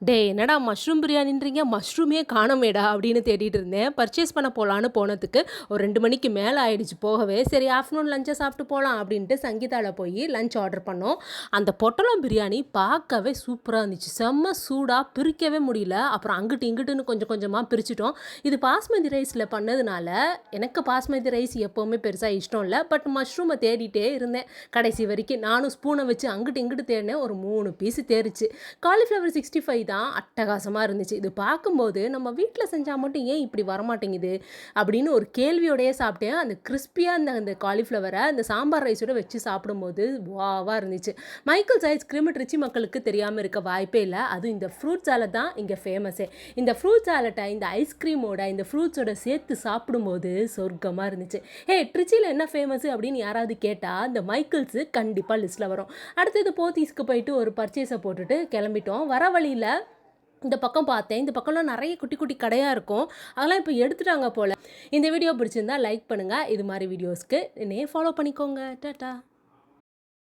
டேய் என்னடா மஷ்ரூம் பிரியாணின்றீங்க மஷ்ரூமே காணோமேடா அப்படின்னு தேடிட்டு இருந்தேன். பர்ச்சேஸ் பண்ண போகலான்னு போனதுக்கு ஒரு 2 மணிக்கு மேலே ஆயிடுச்சு போகவே. சரி ஆஃப்டர்நூன் லஞ்சை சாப்பிட்டு போகலாம் அப்படின்ட்டு சங்கீதாவில் போய் லஞ்ச் ஆர்டர் பண்ணோம். அந்த பொட்டலம் பிரியாணி பார்க்கவே சூப்பராக இருந்துச்சு. செம்ம சூடாக பிரிக்கவே முடியல. அப்புறம் அங்கிட்டு இங்கிட்டுன்னு கொஞ்சம் கொஞ்சமாக பிரிச்சிட்டோம். இது பாஸ்மதி ரைஸில் பண்ணதுனால எனக்கு பாஸ்மதி ரைஸ் எப்போவுமே பெருசாக இஷ்டம் இல்லை. பட் மஷ்ரூமை தேடிட்டே இருந்தேன் கடைசி வரைக்கும். நானும் ஸ்பூனை வச்சு அங்கிட்டு இங்கிட்டு தேடினேன். ஒரு 3 பீஸு தேறிச்சு. காலிஃப்ளவர் 65 தான் அட்டகாசமாக இருந்துச்சு. இது பார்க்கும்போது நம்ம வீட்டில் செஞ்சால் மட்டும் ஏன் இப்படி வரமாட்டேங்குது அப்படின்னு ஒரு கேள்வியோடையே சாப்பிட்டேன். அந்த கிறிஸ்பியாக இருந்த அந்த காலிஃப்ளவரை அந்த சாம்பார் ரைஸோடு வச்சு சாப்பிடும்போது வாவாக இருந்துச்சு. மைக்கேல்ஸ் ஐஸ்கிரீம் ட்ரிச்சி மக்களுக்கு தெரியாமல் இருக்க வாய்ப்பே இல்லை. அதுவும் இந்த ஃப்ரூட் சாலட் தான் இங்கே ஃபேமஸே. இந்த ஃப்ரூட் சாலட்டை இந்த ஐஸ்கிரீமோட இந்த ஃப்ரூட்ஸோட சேர்த்து சாப்பிடும்போது சொர்க்கமாக இருந்துச்சு. ட்ரிச்சியில் என்ன ஃபேமஸ் அப்படின்னு யாராவது கேட்டால் இந்த மைக்கேல்ஸு கண்டிப்பாக லிஸ்ட்டில் வரும். அடுத்தது போத்தீஸ்க்கு போயிட்டு ஒரு பர்ச்சேஸை போட்டுட்டு கிளம்பிட்டோம். வர வழியில் இந்த பக்கம் பார்த்தேன். இந்த பக்கம்லாம் நிறைய குட்டி குட்டி கடையாக இருக்கும். அதெல்லாம் இப்போ எடுத்துட்டாங்க போல். இந்த வீடியோ பிடிச்சிருந்தா லைக் பண்ணுங்கள். இது மாதிரி வீடியோஸ்க்கு என்னையே ஃபாலோ பண்ணிக்கோங்க. டாட்டா.